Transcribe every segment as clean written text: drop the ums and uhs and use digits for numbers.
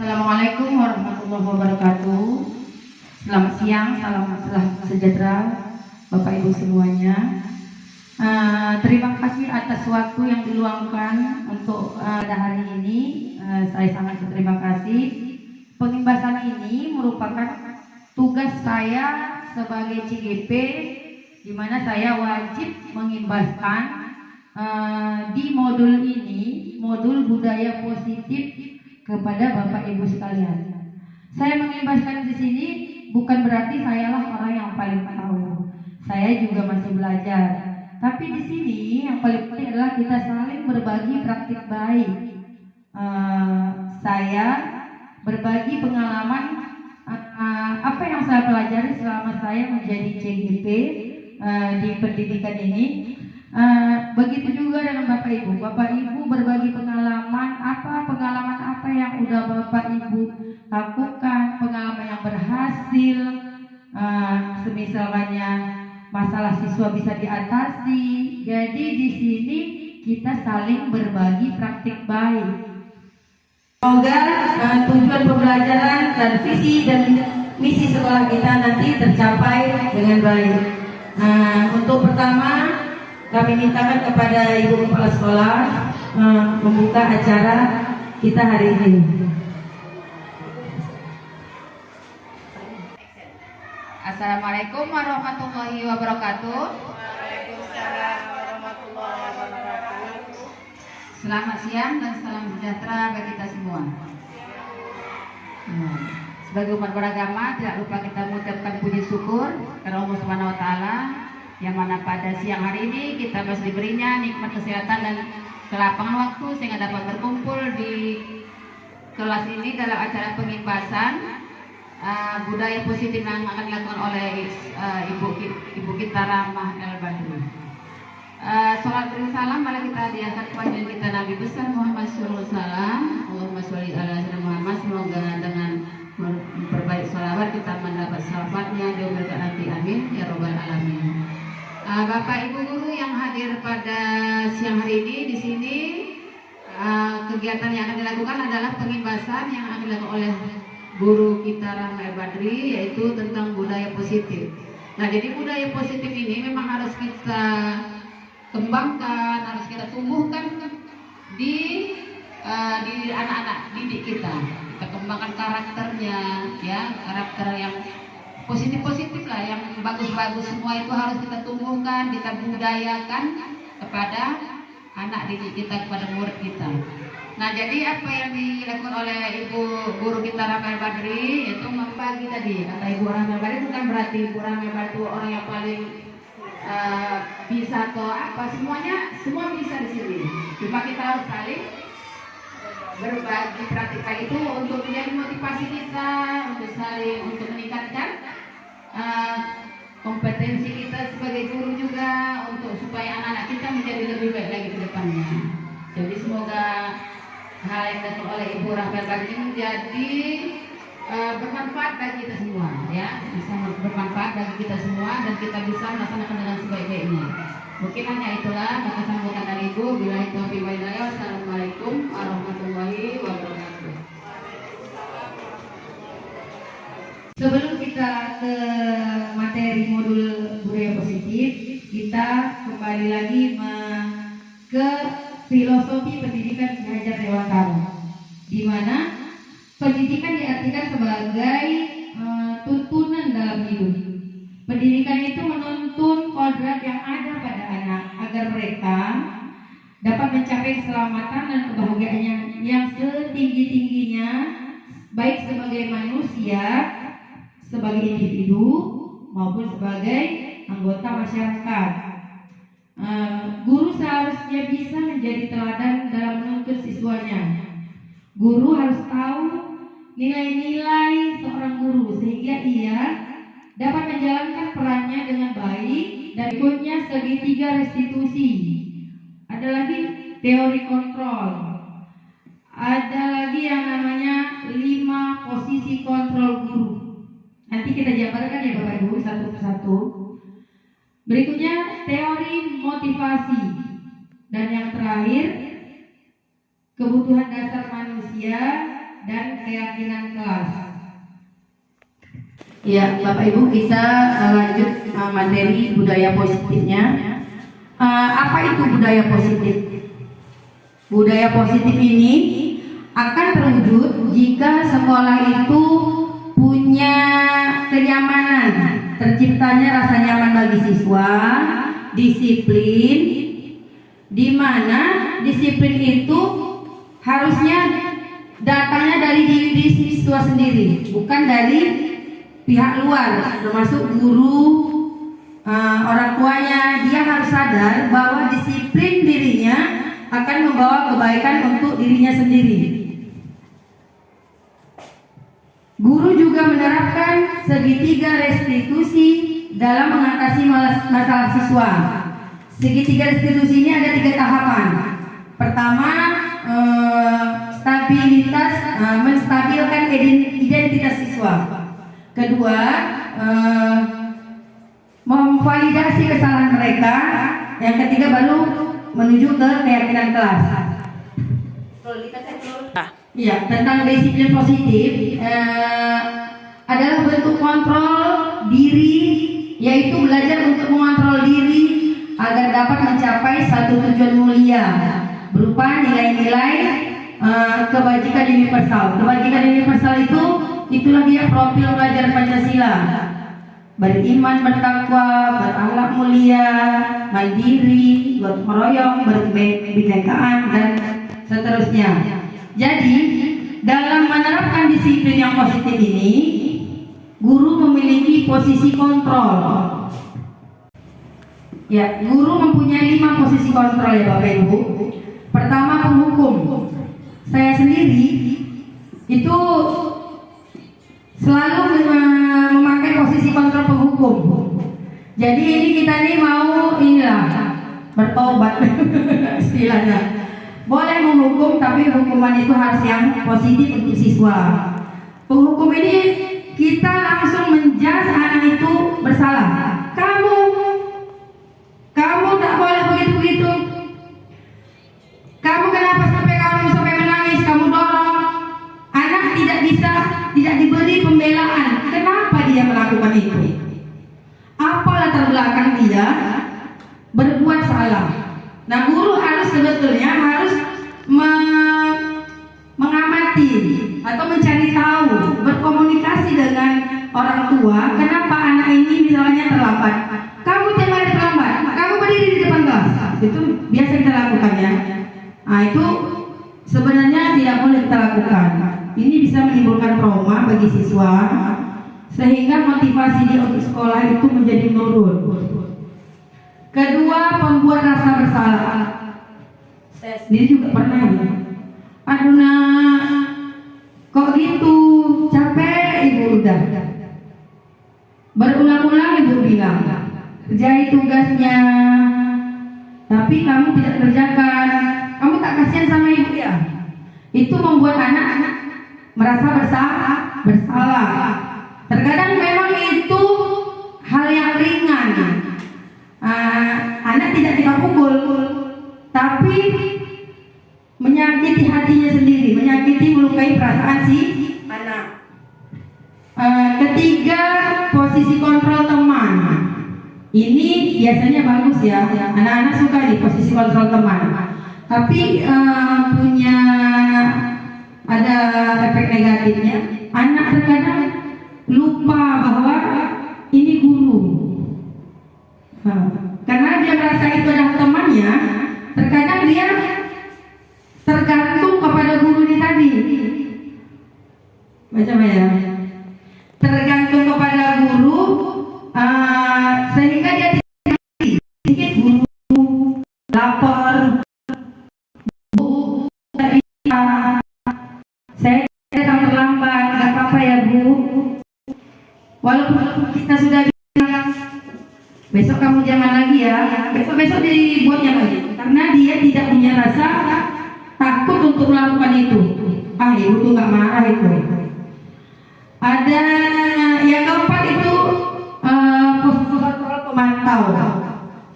Assalamualaikum warahmatullahi wabarakatuh. Selamat siang, salam sejahtera Bapak Ibu semuanya. Terima kasih atas waktu yang diluangkan untuk pada hari ini. Saya sangat berterima kasih. Pengimbasan ini merupakan tugas saya sebagai CGP, di mana saya wajib mengimbaskan di modul ini, modul budaya positif kepada Bapak Ibu sekalian. Saya mengimbaskan di sini bukan berarti sayalah orang yang paling tahu. Saya juga masih belajar. Tapi di sini yang paling penting adalah kita saling berbagi praktik baik. Saya berbagi pengalaman apa yang saya pelajari selama saya menjadi CGP di pendidikan ini. Begitu juga dengan Bapak Ibu. Bapak Ibu berbagi pengalaman apa yang udah Bapak Ibu lakukan, pengalaman yang berhasil, semisalnya masalah siswa bisa diatasi. Jadi di sini kita saling berbagi praktik baik. Semoga tujuan pembelajaran dan visi dan misi sekolah kita nanti tercapai dengan baik. Untuk pertama, kami mintakan kepada Ibu Kepala Sekolah membuka acara kita hari ini. Assalamualaikum warahmatullahi wabarakatuh. Waalaikumsalam warahmatullahi wabarakatuh. Selamat siang dan salam sejahtera bagi kita semua. Sebagai umat beragama, tidak lupa kita mengucapkan puji syukur kepada Allah Subhanahu wa Ta'ala, yang mana pada siang hari ini kita masih diberinya nikmat kesehatan dan kelapangan waktu sehingga dapat berkumpul di kelas ini dalam acara pengimbasan budaya positif yang akan dilakukan oleh Ibu kita Rahmah El Badri. Salat dan salam mari kita diangkat kepada kita Nabi besar Muhammad sallallahu alaihi wasallam. Allahumma sholli ala sayyidina Muhammad. Semoga dengan memperbaik sholawat kita mendapat syafaatnya di umat nanti, amin ya robbal alamin. Bapak Ibu guru yang hadir pada siang hari ini di sini, kegiatan yang akan dilakukan adalah pengimbasan yang akan dilakukan oleh guru kita Rahmah El Badri, yaitu tentang budaya positif. Nah, jadi budaya positif ini memang harus kita kembangkan, harus kita tumbuhkan di anak-anak didik kita. Kita kembangkan karakternya, ya, karakter yang positif lah, yang bagus-bagus semua itu harus kita tumbuhkan, kita budayakan kepada anak didik kita, kepada murid kita. Nah, jadi apa yang dilakukan oleh Ibu guru kita Rahmah El Badri yaitu membagi tadi. Kata Ibu Rahmah El Badri bukan berarti Ibu Rahmah El Badri orang yang paling bisa atau apa, semua bisa di sini. Cuma kita harus saling berbagi praktik itu untuk menjadi motivasi kita, untuk meningkatkan kompetensi kita sebagai guru juga, untuk supaya anak-anak kita menjadi lebih baik lagi ke depannya. Jadi semoga hal yang dilakukan oleh Ibu Rahmah El Badri menjadi bermanfaat bagi kita semua, ya, bisa bermanfaat bagi kita semua dan kita bisa melaksanakan dengan sebaik-baiknya. Mungkin hanya itulah kata sambutan dari Ibu. Billahi taufiq wal hidayah. Wassalamualaikum warahmatullahi wabarakatuh. Sebelum kita ke materi modul budaya positif, kita kembali lagi ke filosofi pendidikan Ki Hajar Dewantara, di mana pendidikan diartikan sebagai tuntunan dalam hidup. Pendidikan itu menuntun kodrat yang ada pada anak agar mereka dapat mencapai keselamatan dan kebahagiaan yang setinggi-tingginya, baik sebagai manusia, sebagai individu maupun sebagai anggota masyarakat. Guru seharusnya bisa menjadi teladan dalam menuntun siswanya. Guru harus tahu nilai-nilai seorang guru sehingga ia dapat menjalankan perannya dengan baik. Dan berikutnya segitiga restitusi. Ada lagi teori kontrol. Ada lagi yang namanya 5 posisi kontrol guru. Nanti kita jabarkan ya Bapak Ibu satu persatu. Berikutnya teori motivasi. Dan yang terakhir kebutuhan dasar manusia dan keyakinan kelas. Ya, Bapak Ibu, kita lanjut materi budaya positifnya. Apa itu budaya positif? Budaya positif ini akan terwujud jika sekolah itu punya kenyamanan, terciptanya rasa nyaman bagi siswa, disiplin, di mana disiplin itu harusnya datangnya dari diri siswa sendiri, bukan dari pihak luar, termasuk guru, orang tuanya. Dia harus sadar bahwa disiplin dirinya akan membawa kebaikan untuk dirinya sendiri. Guru juga menerapkan segitiga restitusi dalam mengatasi masalah siswa. Segitiga restitusi ini ada 3 tahapan. Pertama, stabilitas, menstabilkan identitas siswa. Kedua, memvalidasi kesalahan mereka. Yang ketiga, baru menuju ke keyakinan kelas. Iya, tentang disiplin positif adalah bentuk kontrol diri, yaitu belajar untuk mengontrol diri agar dapat mencapai satu tujuan mulia berupa nilai-nilai kebajikan universal. Kebajikan universal itulah dia profil pelajar Pancasila: beriman, bertakwa, berakhlak mulia, mandiri, gotong royong, berkebinekaan, dan seterusnya. Jadi, dalam menerapkan disiplin yang positif ini, guru memiliki posisi kontrol. Ya, guru mempunyai 5 posisi kontrol ya Bapak Ibu. Pertama, penghukum. Saya sendiri itu selalu memakai posisi kontrol penghukum. Jadi ini kita nih mau bertobat istilahnya. Boleh menghukum, tapi hukuman itu harus yang positif untuk siswa. Penghukum ini kita langsung menjudge anak itu bersalah. Kamu tak boleh begitu-begitu. Kamu kenapa sampai menangis? Kamu dorong. Anak tidak diberi pembelaan. Kenapa dia melakukan itu? Apa latar belakang dia berbuat salah? Nah, guru sebetulnya harus mengamati atau mencari tahu, berkomunikasi dengan orang tua. Kenapa anak ini misalnya terlambat? Kamu tiap hari terlambat. Kamu berdiri di depan kelas. Itu biasa kita lakukan ya. Nah, itu sebenarnya tidak boleh kita lakukan. Ini bisa menimbulkan trauma bagi siswa, sehingga motivasi dia untuk sekolah itu menjadi menurun. Kedua, pembuat rasa bersalah. Saya sendiri juga pernah ya. Aduh nak, kok gitu? Capek ibu udah. Berulang-ulang ibu bilang, kerjai tugasnya, tapi kamu tidak kerjakan. Kamu tak kasihan sama ibu ya? Itu membuat anak-anak merasa bersalah. Terkadang memang itu hal yang ringan. Anak tidak kita pukul, tapi menyakiti hatinya sendiri, melukai perasaan si anak. Ketiga, posisi kontrol teman. Ini biasanya bagus ya, anak-anak suka di posisi kontrol teman. Tapi ada efek negatifnya. Anak terkadang lupa bahwa ini guru. Karena dia merasa itu adalah temannya, terkadang dia tergantung kepada guru ini tadi. Macam ya, tergantung kepada guru, sehingga dia tidak guru lapor, bu, saya datang terlambat, nggak apa-apa ya bu. Walaupun kita sudah bilang besok kamu jangan lagi ya, besok dibuatnya lagi, karena dia tidak punya rasa takut untuk melakukan itu. Ibu tuh nggak marah itu. Ada yang keempat itu kontrol pemantau.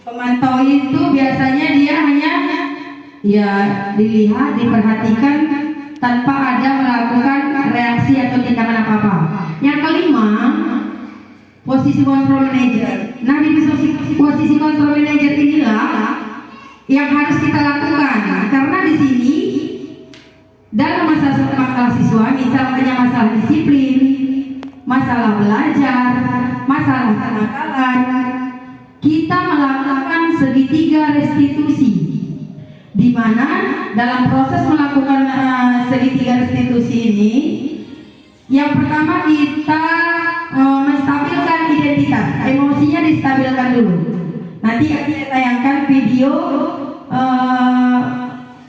Pemantau itu biasanya dia hanya ya dilihat, diperhatikan, tanpa ada melakukan reaksi atau tindakan apa-apa. Yang kelima, posisi kontrol manajer. Nah, di posisi kontrol manajer inilah yang harus kita lakukan, karena di sini dalam masalah siswa, misalnya masalah disiplin, masalah belajar, masalah kenakalan, kita melakukan segitiga restitusi, di mana dalam proses melakukan segitiga restitusi ini, yang pertama kita menstabilkan identitas, emosinya distabilkan dulu. Nanti akan saya tayangkan video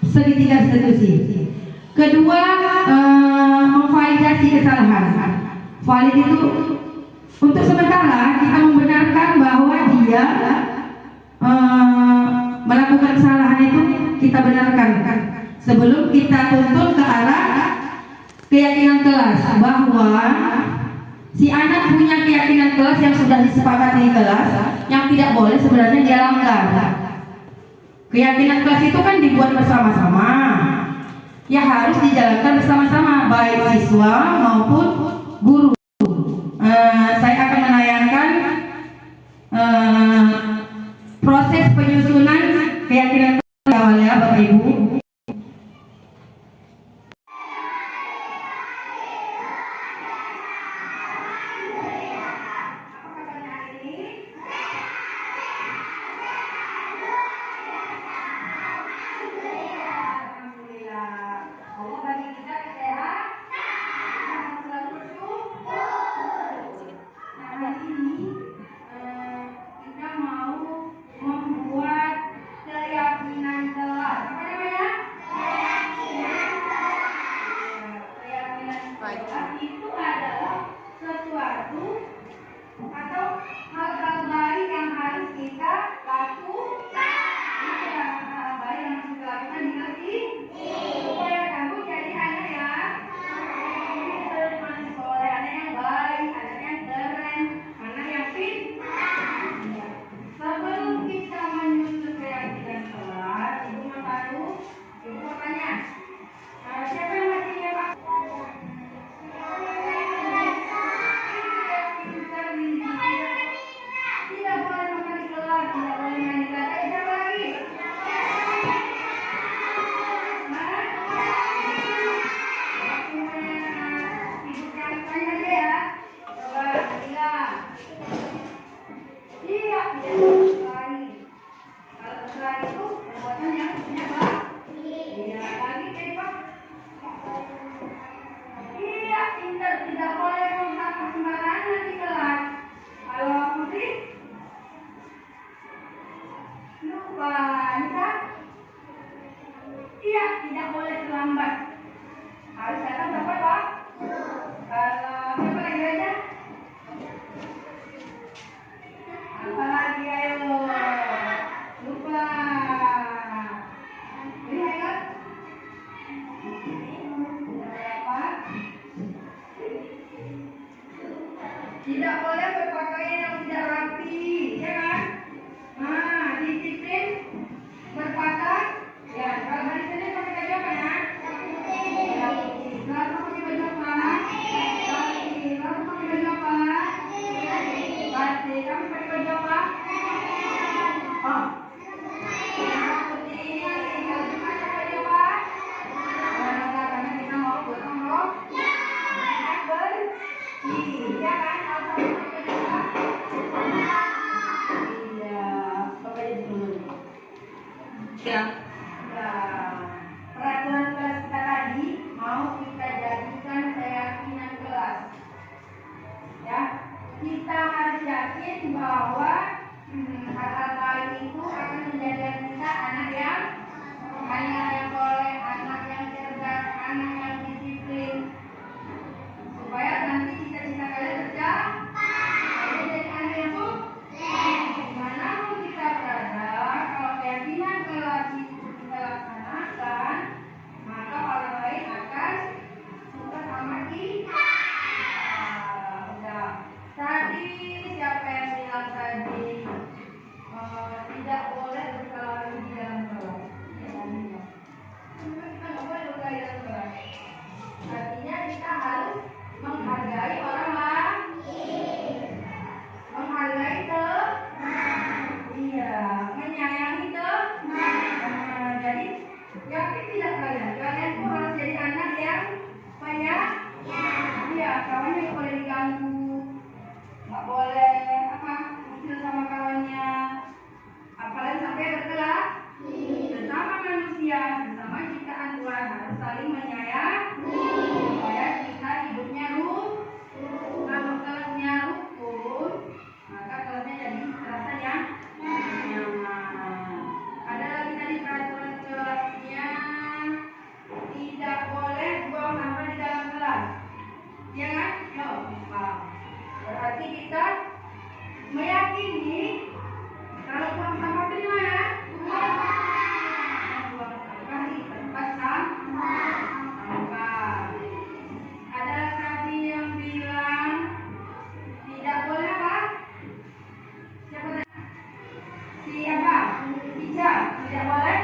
segitiga restitusi. Kedua, memvalidasi kesalahan. Valid itu untuk sementara kita membenarkan bahwa dia melakukan kesalahan itu, kita benarkan sebelum kita tuntut ke arah keyakinan kelas bahwa si anak punya keyakinan kelas yang sudah disepakati di kelas, yang tidak boleh sebenarnya dia langgar. Keyakinan kelas itu kan dibuat bersama-sama, ya harus dijalankan bersama-sama, baik siswa maupun guru. Saya akan menayangkan proses penyusunan keyakinan awalnya, Bapak Ibu. Itu adalah sesuatu atau hal-hal baik yang harus kita lakukan. Hal-hal baik yang harus kita lakukan di supaya kamu jadi anak yang soleh, anak yang baik, anak yang keren, anak yang pintar. Sebelum kita menyusun keyakinan kelas, ibu mau tahu, ibu mau tanya, siapa yang masih ingat Pak? Tidak boleh makan di kelas, tidak boleh main di kelas. Siapa lagi? Hidupkan tanya aja ya. Coba bilang. Iya, tidak sesuai. Kalau sesuai itu perbuatan yang apa? Iya, lagi kayak Pak. Iya, pintar, tidak boleh mengangkat sembarangan di kelas. Kalau putih, lupa, Nisa. Iya, tidak boleh terlambat. Harus datang tepat, Pak. Kalau siapa lagi aja? Apa lagi ayo? Lupa. Ini ayo. Apa? Tidak boleh berpakaian yang tidak rapi, ya kan? Nah, disiplin berpakaian. Ya, kalau hari Senin pakai baju apa ya? Ya, Selasa pakai baju apa? Selasa pakai baju apa? Pasti. Kamu pakai baju apa? Oh. Putih. Kalau Jumat pakai baju apa? Karena kita mau potong rok. Iya kan? Iya, pakai dulu. Ya. Peraturan kelas kita tadi mau kita jadikan keyakinan kelas. Ya, kita harus yakin bahwa hal-hal baik itu akan menjadikan kita anak yang soleh, anak yang cerdas, anak yang disiplin. Supaya nanti cita-cita kalian tercapai, jadi anak yang sukses. Dimanapun kita berada, kalau keyakinan kelas itu kita laksanakan, maka orang lain akan suka sama kita. Udah. Tadi siapa yang bilang tadi tidak boleh berkelahi di dalam kelas? Ya, ya kawannya nggak boleh diganggu, nggak boleh apa usil sama kawannya, apalagi sampai berkelah. Sesama manusia, sesama ciptaan Tuhan harus saling menyayangi supaya kita hidupnya kalau kelasnya rukun, maka kelasnya jadi terasa nyaman. Ada lagi tadi peraturan kelasnya, tidak boleh buang sampah di dalam kelas, ya kan? Berarti kita meyakini kalau buang sampah itu di mana? Buang sampah di tempat sampah. Ada tadi yang bilang tidak boleh apa? Siapa tadi? Siapa? Ica, tidak boleh?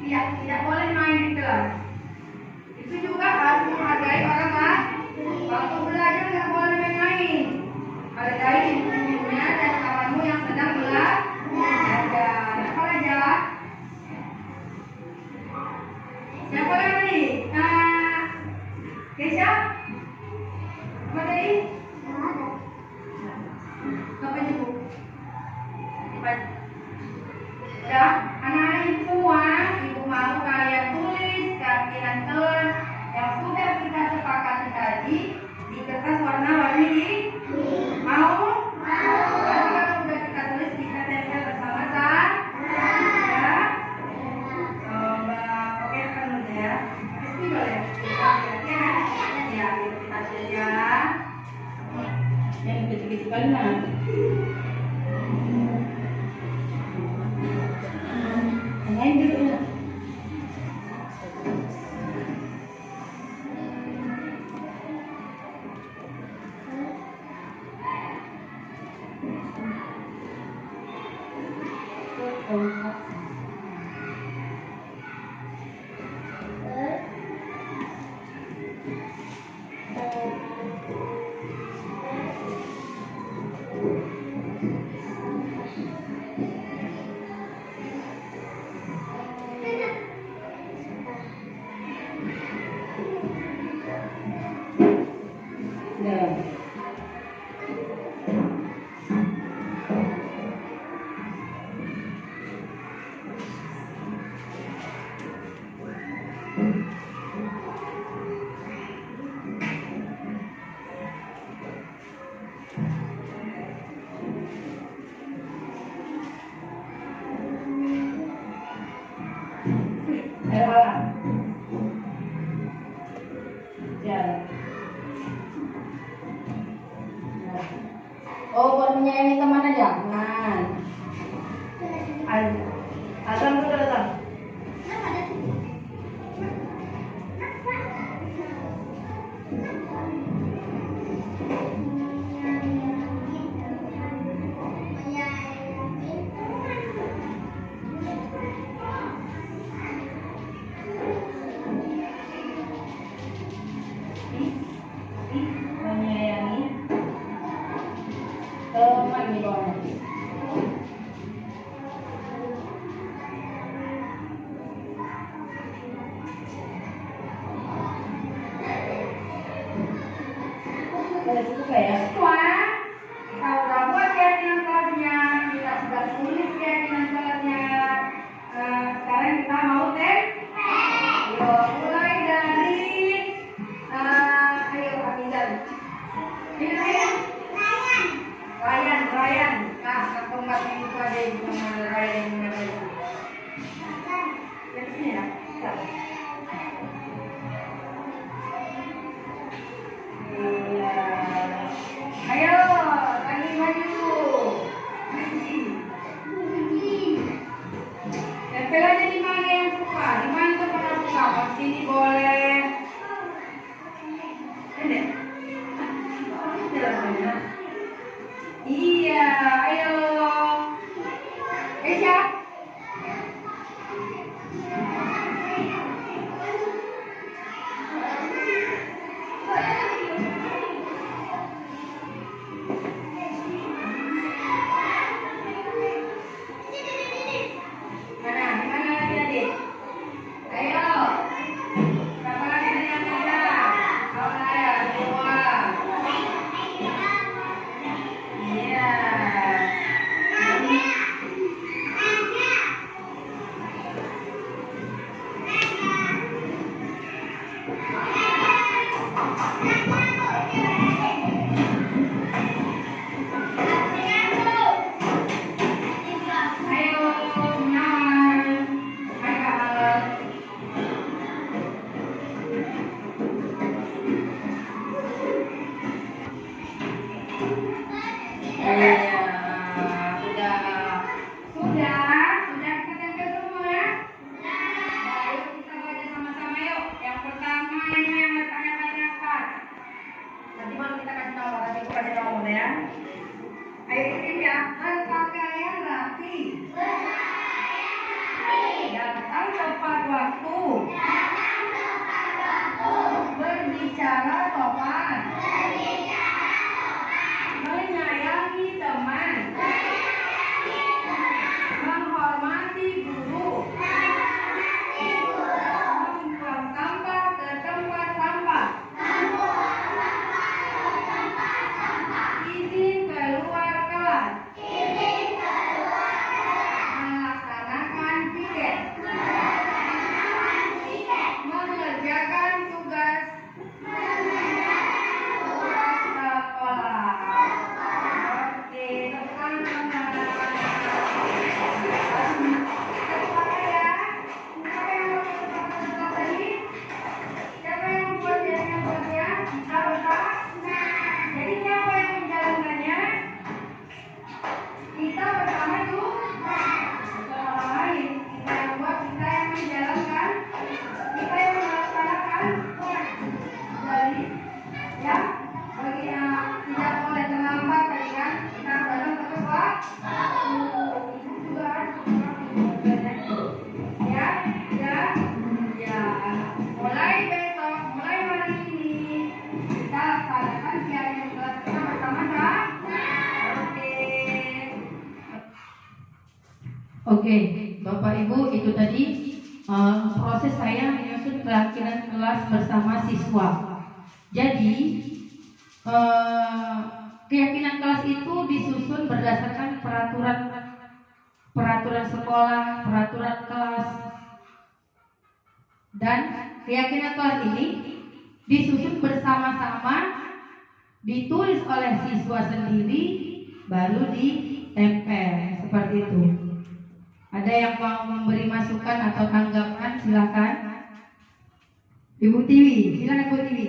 Iya, tidak boleh main di kelas. Itu juga harus menghargai orang lain. Waktu belajar nggak boleh main-main. Hargai ibunya dan kawanmu yang sedang belajar. Apa aja? Siapa lagi? Kesha? Apa tadi? Kapan ibu? Ya, anak-anak ibu semua, ibu mau kalian tulis keyakinan kelas yang sudah kita sepakati tadi di kertas warna-warni ini. Mau? Nanti kalau sudah kita tulis kita tempel bersama-sama. Ya. Coba, oke kan dulu ya. Pasti boleh. Ya, ya, kita saja. Yang kecil-kecil kan nah. Main dulu ya. Oh, buat menyayangi teman aja? Jangan. Azam dulu Azam. Menyayangi teman di bawah. Sudah cukup ya? Wah, kita udah buat keyakinan kelasnya, kita sudah tulis keyakinan kelasnya. Sekarang kita mau tes. Yuk, mulai dari ayo Amizan. Ini Ryan. Nah, keempat itu ada yang nama Ryan yang mana itu? Yang sini ya. Ayo nomor kepada nomor ya. Ayo ini ya, berpakaian rapi. Datang tepat waktu. Berbicara sopan. Menyayangi teman. Menghormati guru. Membuang sampah ke tempat sampah. Izin keluar kelas. Melaksanakan piket. Mengerjakan tugas sekolah. Oke, teman-teman. Siapa ya? Siapa yang mau berpartisipasi tadi? Siapa yang membuat buatnya? Kita. Jadi siapa yang menjalankannya? Kita bersama tuh. Orang lain. Kita yang buat, kita yang menjalankan. Kita yang melaksanakan. Jadi, ya, bagi yang tidak boleh terlambat tadi kan, kita bareng terus Pak. Ibu juga harus ya, ya, ya. Mulai besok, mulai hari ini kita laksanakan kegiatan kelas kita bersama-sama. Oke, Bapak Ibu, itu tadi proses saya menyusun keyakinan kelas bersama siswa. Jadi keyakinan kelas itu disusun berdasarkan peraturan sekolah, peraturan kelas, dan keyakinan kelas ini disusun bersama-sama, ditulis oleh siswa sendiri, baru ditempel seperti itu. Ada yang mau memberi masukan atau tanggapan, silakan. Ibu Tiwi, silakan Ibu Tiwi.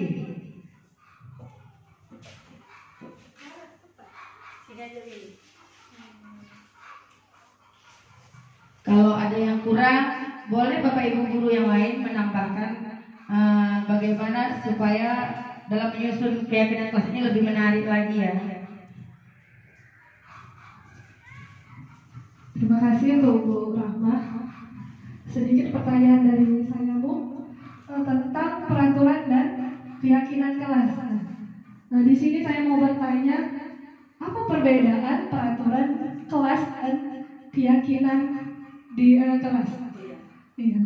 Kalau ada yang kurang, boleh Bapak Ibu guru yang lain menambahkan bagaimana supaya dalam menyusun keyakinan kelas ini lebih menarik lagi ya. Terima kasih untuk Bu Rahmah. Sedikit pertanyaan dari saya Bu tentang peraturan dan keyakinan kelas. Nah di sini saya mau bertanya, apa perbedaan peraturan kelas dan keyakinan di kelas? Iya.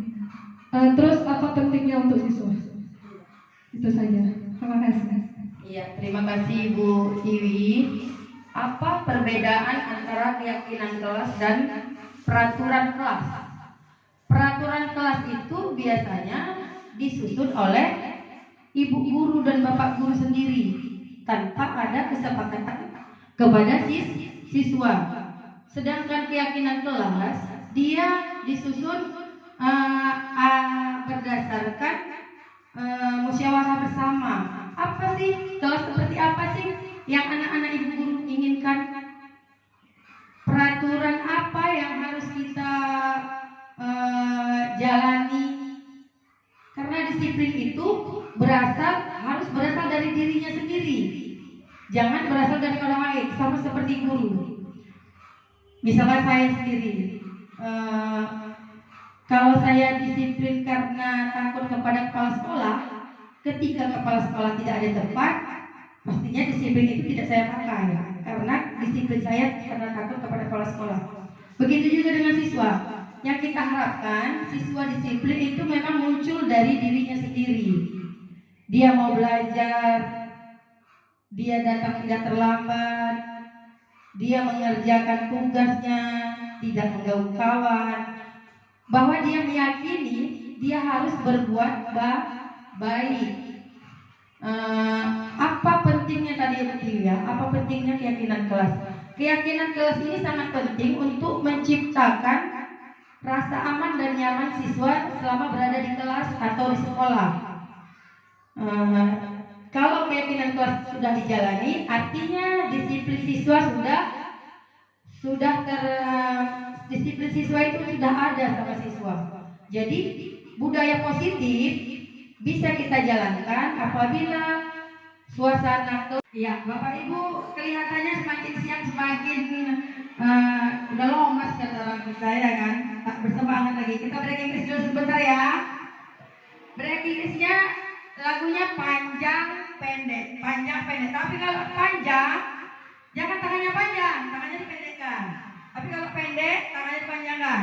Terus apa pentingnya untuk siswa? Itu saja. Terima kasih. Iya, terima kasih Bu Tiwi. Apa perbedaan antara keyakinan kelas dan peraturan kelas? Peraturan kelas itu biasanya disusun oleh ibu guru dan bapak guru sendiri tanpa ada kesepakatan kepada siswa. Sedangkan keyakinan kelas dia disusun berdasarkan musyawarah bersama. Apa sih kelas seperti apa sih yang anak-anak ibu guru inginkan? Peraturan apa yang harus kita jalani? Karena disiplin itu harus berasal dari dirinya sendiri, jangan berasal dari orang lain. Sama seperti guru. Misalkan saya sendiri, kalau saya disiplin karena takut kepada kepala sekolah, ketika kepala sekolah tidak ada tempat, pastinya disiplin itu tidak saya pakai, karena disiplin saya karena takut kepada kepala sekolah. Begitu juga dengan siswa. Yang kita harapkan siswa disiplin itu memang muncul dari dirinya sendiri. Dia mau belajar, dia datang tidak terlambat, dia mengerjakan tugasnya, tidak mengganggu kawan, bahwa dia meyakini dia harus berbuat baik. Apa pentingnya tadi ya? Apa pentingnya keyakinan kelas? Keyakinan kelas ini sangat penting untuk menciptakan rasa aman dan nyaman siswa selama berada di kelas atau di sekolah. Kalau keyakinan kelas sudah dijalani, artinya disiplin siswa disiplin siswa itu sudah ada sama siswa. Jadi budaya positif bisa kita jalankan apabila suasana tuh. Ya, Bapak Ibu kelihatannya semakin siang semakin udah lomas kata orang kita ya kan, tak bersemangat lagi. Kita break Inggris dulu sebentar ya. Break Inggrisnya lagunya panjang pendek, panjang pendek. Tapi kalau panjang, jangan tangannya panjang, tangannya dipendekkan. Tapi kalau pendek, tangannya dipanjangkan.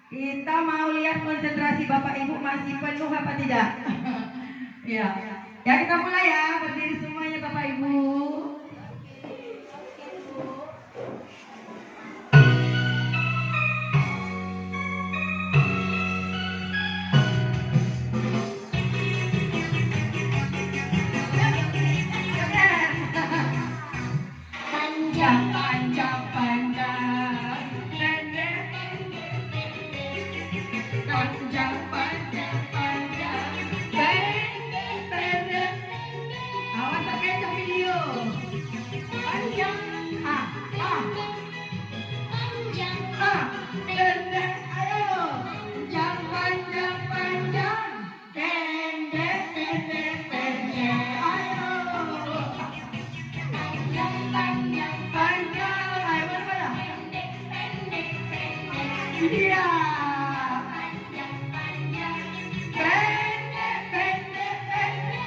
Kita mau lihat konsentrasi Bapak Ibu masih penuh apa tidak? Ya. Ya kita mulai ya, berdiri semuanya Bapak Ibu. Panjang, panjang, panjang, pendek, panjang, panjang, panjang, pendek, pendek. Awas pakai itu video. Panjang, pendek, ayo. Panjang, panjang, panjang, pendek, pendek, pendek, ayo. Panjang, panjang, panjang, ayo mana? Iya. Panjang, panjang, pendek, pendek, pendek.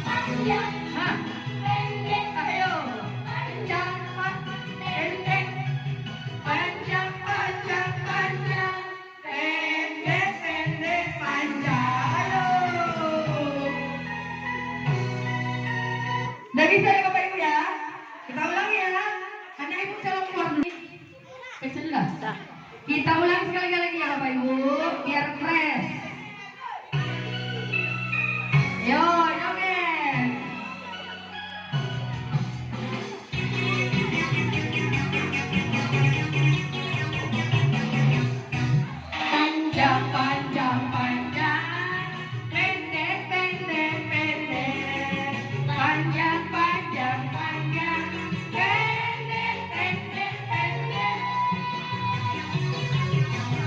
Panjang, pendek, ayo. Panjang, pendek, panjang, panjang, panjang, pendek, pendek, panjang, ayo. Udah bisa ya Bapak Ibu ya? Kita ulangi ya. Hanya Ibu salah keluar dulu. Action lah. Kita ulang sekali lagi ya Bapak Ibu, biar fresh. Yo, joget. Panjang, panjang, panjang, pendek, pendek, pendek, panjang, panjang, panjang, pendek, pendek, pendek,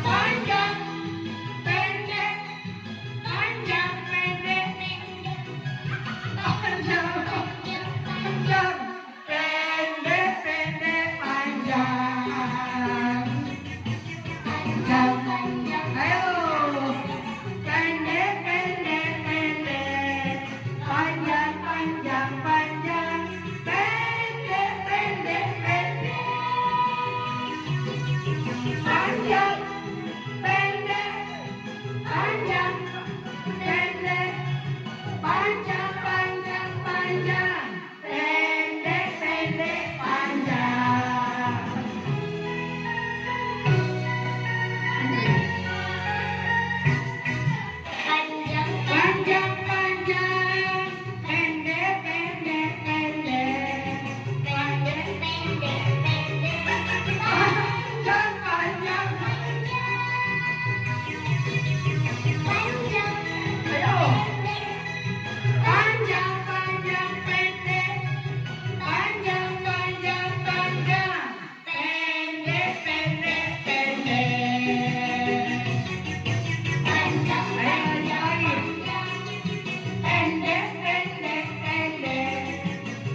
panjang, pendek, panjang, pendek, panjang, panjang, pendek, pendek, panjang. Panjang, panjang, ayo. Pendek, pendek, pendek. Panjang, panjang, panjang. Pendek, pendek, pendek. Panjang, pendek. Panjang, pendek. Panjang, panjang, panjang. Pendek, pendek, panjang. Panjang, panjang, pendek, pendek, pendek, pendek, pendek, pendek, panjang, panjang, panjang, ayo, panjang, panjang, pendek, panjang, panjang, panjang, pendek, pendek, pendek. Pendek, pendek, pendek,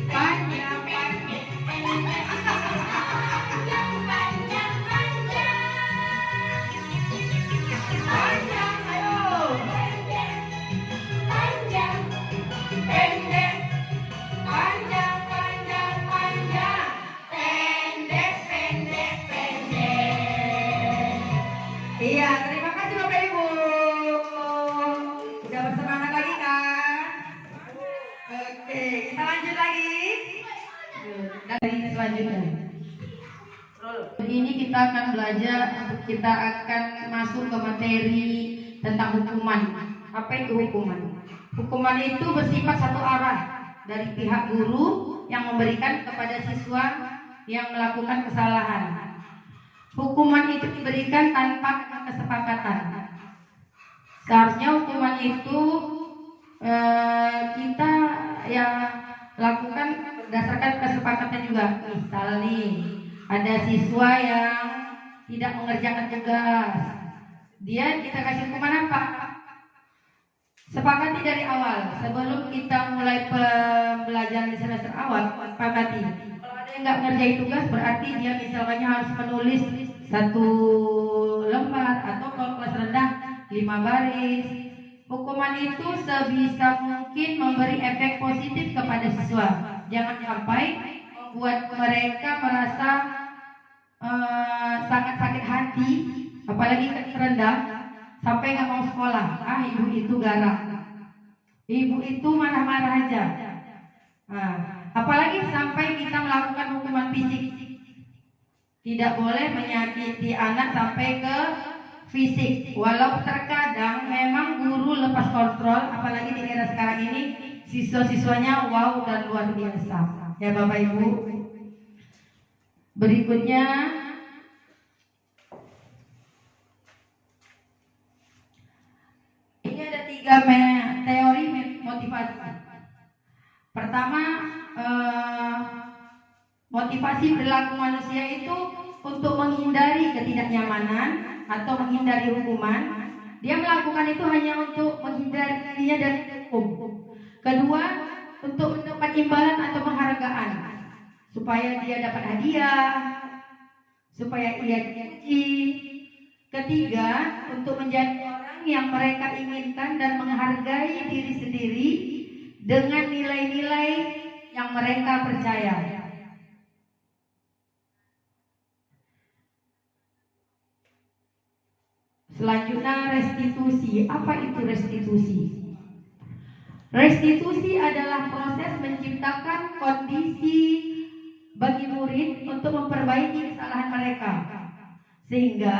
panjang, pendek, pendek, panjang, panjang, panjang, panjang, ayo, panjang, pendek, panjang, panjang, panjang, pendek, pendek, pendek. Iya, terima kasih Bapak Ibu. Udah bersemangat lagi kan? Oke, kita lanjut lagi. Dari selanjutnya. Ini kita akan belajar, kita akan masuk ke materi tentang hukuman. Apa itu hukuman? Hukuman itu bersifat satu arah dari pihak guru yang memberikan kepada siswa yang melakukan kesalahan. Hukuman itu diberikan tanpa kesepakatan. Seharusnya hukuman itu kita ya lakukan berdasarkan kesepakatan juga. Misal nih, ada siswa yang tidak mengerjakan tugas, dia kita kasih hukuman apa? Sepakati dari awal, sebelum kita mulai pembelajaran di semester awal, sepakati. Kalau ada yang nggak ngerjain tugas, berarti dia misalnya harus menulis 1 lembar, atau kalau kelas rendah 5 baris. Hukuman itu sebisa mungkin memberi efek positif kepada siswa. Jangan sampai membuat mereka merasa sangat sakit hati, apalagi kelas rendah, sampai nggak mau sekolah. Ibu itu galak, ibu itu marah-marah aja. Apalagi sampai kita melakukan hukuman fisik. Tidak boleh menyakiti anak sampai ke fisik. Walau terkadang memang guru lepas kontrol, apalagi di era sekarang ini siswa-siswanya wow dan luar biasa. Ya Bapak Ibu. Berikutnya ini ada 3 teori motivasi. Pertama, motivasi perilaku manusia itu untuk menghindari ketidaknyamanan atau menghindari hukuman. Dia melakukan itu hanya untuk menghindari dirinya dari hukum. Kedua, untuk mendapat imbalan atau penghargaan, supaya dia dapat hadiah, supaya ia dipuji. Ketiga, untuk menjadi orang yang mereka inginkan dan menghargai diri sendiri dengan nilai-nilai yang mereka percaya. Selanjutnya, restitusi. Apa itu restitusi? Restitusi adalah proses menciptakan kondisi bagi murid untuk memperbaiki kesalahan mereka, sehingga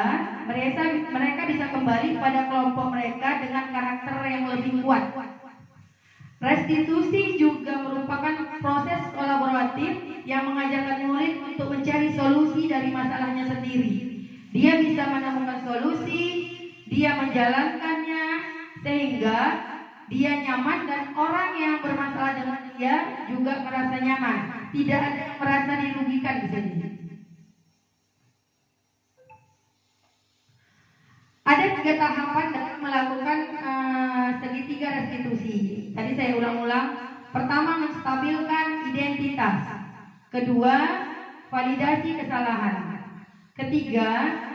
mereka bisa kembali pada kelompok mereka dengan karakter yang lebih kuat. Restitusi juga merupakan proses kolaboratif yang mengajarkan murid untuk mencari solusi dari masalahnya sendiri. Dia bisa menemukan solusi, dia menjalankannya, sehingga dia nyaman dan orang yang bermasalah dengan dia juga merasa nyaman. Tidak ada yang merasa dirugikan di sini. Ada 3 tahapan dalam melakukan segitiga restitusi. Tadi saya ulang-ulang. Pertama, menstabilkan identitas. Kedua, validasi kesalahan. Ketiga,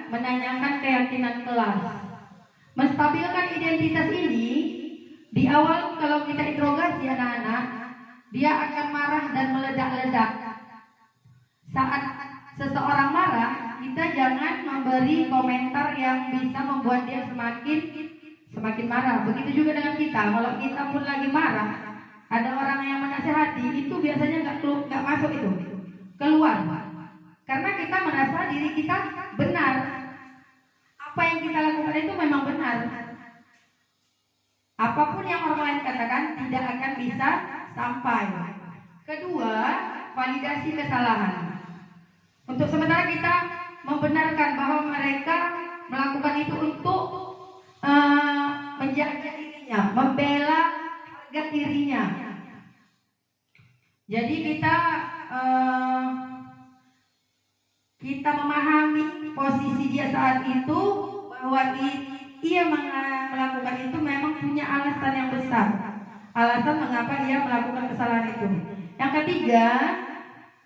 menanyakan keyakinan kelas. Menstabilkan identitas ini, di awal kalau kita interogasi anak-anak, dia akan marah dan meledak-ledak. Saat seseorang marah, kita jangan memberi komentar yang bisa membuat dia semakin marah. Begitu juga dengan kita. Kalau kita pun lagi marah, ada orang yang menasihati, itu biasanya nggak masuk itu, keluar. Karena kita merasa diri kita benar. Apa yang kita lakukan itu memang benar. Apapun yang orang lain katakan tidak akan bisa sampai. Kedua, validasi kesalahan. Untuk sementara kita membenarkan bahwa mereka melakukan itu untuk menjaga dirinya, membela harga dirinya. Jadi kita memahami posisi dia saat itu, bahwa ia melakukan itu memang punya alasan yang besar, alasan mengapa ia melakukan kesalahan itu. Yang ketiga,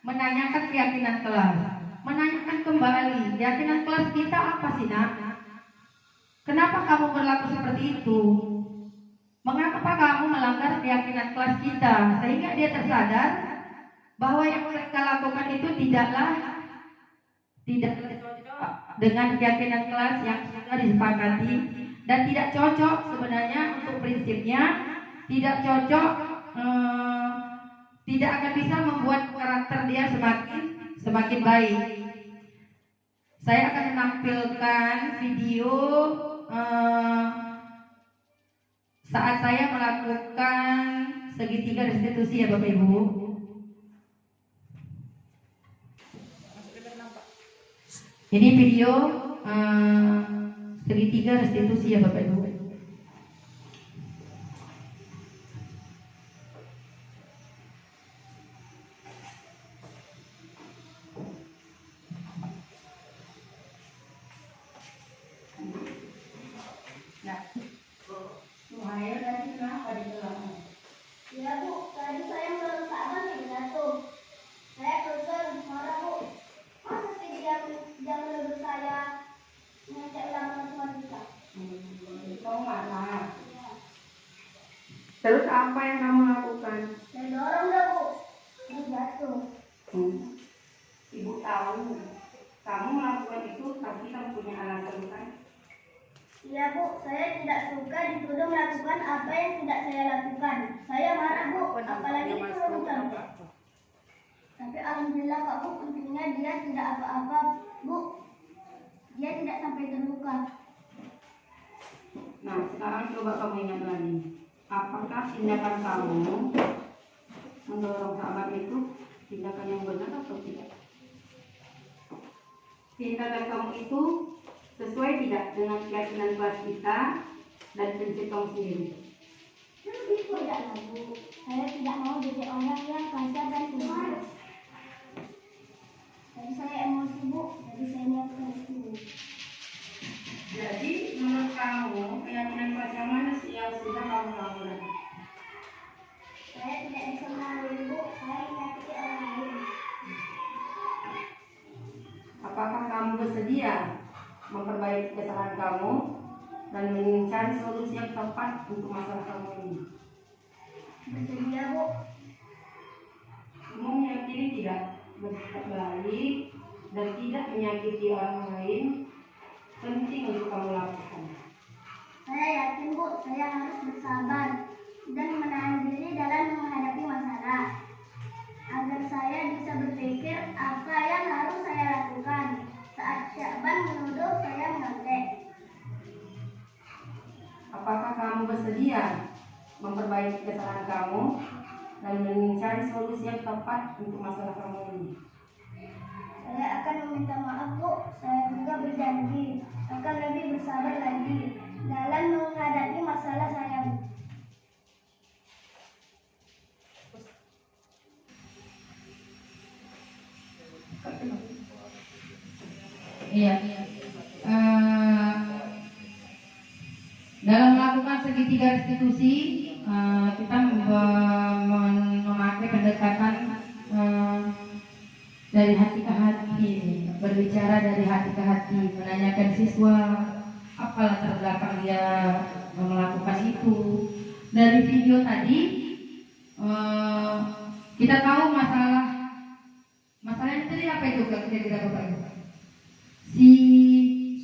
menanyakan keyakinan kelas. Menanyakan kembali, keyakinan kelas kita apa sih, Nak? Kenapa kamu berlaku seperti itu? Mengapa kamu melanggar keyakinan kelas kita? Sehingga dia tersadar bahwa yang mereka lakukan itu tidak cocok dengan keyakinan kelas yang sudah disepakati, dan tidak cocok sebenarnya untuk prinsipnya, tidak cocok, tidak akan bisa membuat karakter dia semakin baik. Saya akan menampilkan video saat saya melakukan segitiga restitusi, ya Bapak Ibu. Ini video segitiga restitusi, ya Bapak Ibu. Nah, Ya Bu, tadi saya menurut Abang nih jatuh. Saya kesel, marah Bu. Masa sih dia menuduh saya ngecek ulangan matematika? Kamu marah. Ya. Terus apa yang kamu lakukan? Saya dorong dah Bu, terus jatuh. Ibu tahu kamu melakukan itu tapi kamu punya alasan bukan? Iya Bu, saya tidak suka dituduh melakukan apa yang tidak saya lakukan. Saya marah Bu, apalagi dituduh contoh. Tapi alhamdulillah Pak Bu, untungnya dia tidak apa-apa Bu. Dia tidak sampai terluka. Nah, sekarang coba kamu ingat lagi. Apakah tindakan kamu mendorong sahabat itu tindakan yang benar atau tidak? Tindakan kamu itu sesuai tidak dengan keyakinan kelas kita dan prinsip kamu sendiri? Tidak lah Bu, saya tidak mau jadi orang yang kasar dan kuat. Tadi saya emosi Bu, jadi saya melakukan itu. Jadi menurut kamu keyakinan kelas yang mana sih yang sudah kamu lakukan? Saya tidak bisa melalui Bu, saya menyakiti orang lain. Apakah kamu bersedia memperbaiki kesalahan kamu dan mencari solusi yang tepat untuk masalah kamu ini? Bersedia Bu. Kamu meyakini tidak bersikap baik dan tidak menyakiti orang lain penting untuk kamu lakukan. Saya yakin Bu, saya harus bersabar dan menahan diri dalam menghadapi masalah agar saya bisa berpikir apa yang harus saya lakukan saat Syakban menuduh saya menyontek. Apakah kamu bersedia memperbaiki kesalahan kamu dan mencari solusi yang tepat untuk masalah kamu ini? Saya akan meminta maaf Bu, saya juga berjanji akan lebih bersabar lagi dalam menghadapi masalah saya Bu. Iya. Dalam melakukan segitiga restitusi, kita memakai pendekatan dari hati ke hati, berbicara dari hati ke hati, menanyakan siswa apa latar belakang dia melakukan itu. Dari video tadi, kita tahu masalahnya tadi apa itu kira-kira Bapak Ibu? Si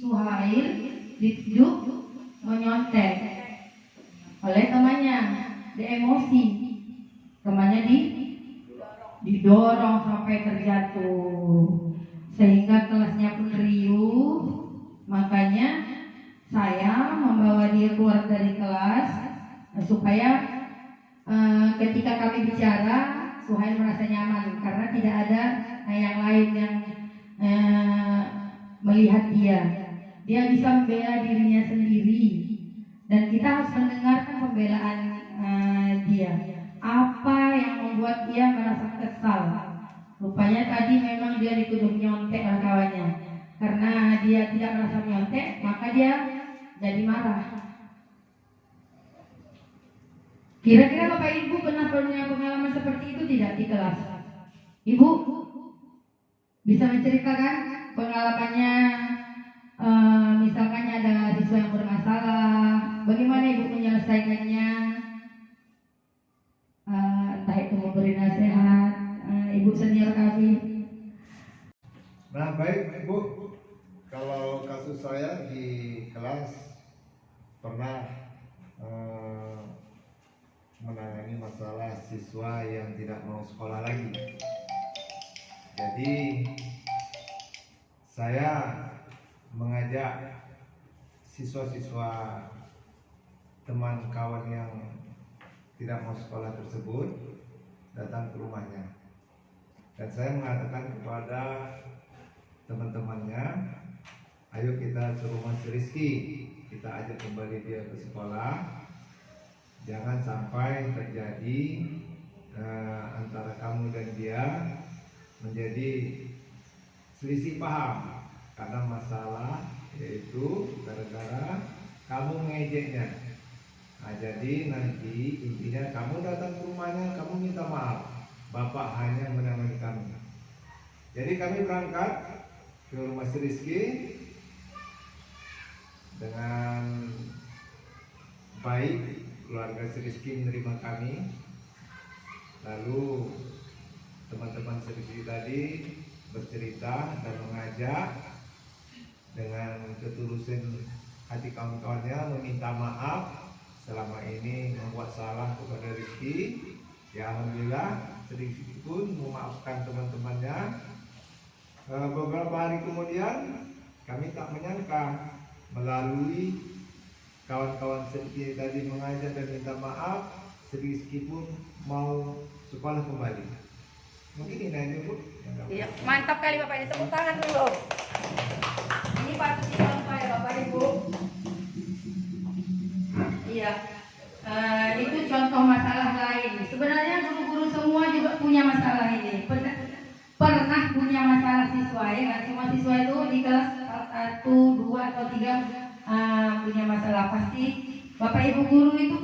Suhail dituduh menyontek oleh temannya, dia emosi, temannya didorong sampai terjatuh sehingga kelasnya pun riuh. Makanya saya membawa dia keluar dari kelas supaya ketika kami bicara Suhail merasa nyaman karena tidak ada yang lain yang melihat dia bisa membela dirinya sendiri dan kita harus mendengarkan pembelaan dia. Apa yang membuat dia merasa kesal? Rupanya tadi memang dia dituduh nyontek oleh kawannya. Karena dia tidak merasa nyontek, maka dia jadi marah. Kira-kira Bapak Ibu pernah punya pengalaman seperti itu tidak di kelas? Ibu bisa menceritakan pengalamannya, misalkan ada siswa yang bermasalah, bagaimana Ibu menyelesaikannya? Entah itu memberi nasihat, Ibu senior kami. Nah baik Bu, kalau kasus saya di kelas pernah menangani masalah siswa yang tidak mau sekolah lagi. Jadi saya mengajak siswa-siswa teman kawan yang tidak mau sekolah tersebut datang ke rumahnya, dan saya mengatakan kepada teman-temannya, ayo kita ke rumah si Rizky, kita ajak kembali dia ke sekolah. Jangan sampai terjadi antara kamu dan dia menjadi selisih paham karena masalah, yaitu gara-gara kamu mengejeknya. Nah, jadi nanti intinya kamu datang ke rumahnya, kamu minta maaf. Bapak hanya menemani kami. Jadi kami berangkat ke rumah si Rizky dengan baik. Keluarga si Rizky menerima kami. Lalu teman-teman si Rizky tadi bercerita dan mengajak dengan ketulusan hati kawan-kawannya meminta maaf selama ini membuat salah kepada Rizky. Ya alhamdulillah sedikit pun memaafkan teman-temannya. Beberapa hari kemudian kami tak menyangka melalui kawan-kawan Rizky tadi mengajak dan minta maaf, Rizky pun mau sekolah kembali. Mungkin ini aja Bu. Iya, mantap kali Bapak, ini tepuk tangan dulu. Ini patut dicontoh ya Bapak Ibu. Iya, itu contoh masalah lain. Sebenarnya guru-guru semua juga punya masalah ini. Pernah punya masalah siswa ya kan? Semua siswa itu di kelas 1, 2 atau 3 punya masalah pasti. Bapak Ibu guru itu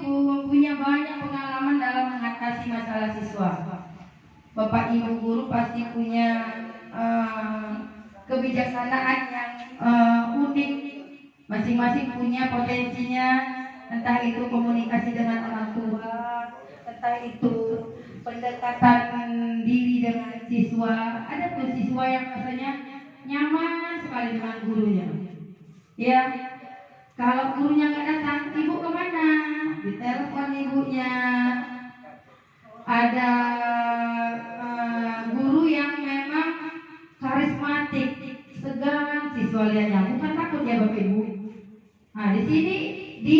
punya banyak pengalaman dalam mengatasi masalah siswa. Bapak Ibu guru pasti punya kebijaksanaan yang unik. Masing-masing punya potensinya, entah itu komunikasi dengan orang tua, entah itu pendekatan diri dengan siswa. Ada pun siswa yang rasanya nyaman sekali dengan gurunya. Ya, kalau gurunya nggak datang, ibu kemana? Ditelepon ibunya. Ada guru yang memang karismatik, segan siswa lihatnya, bukan takut ya Bapak Ibu. Nah di sini di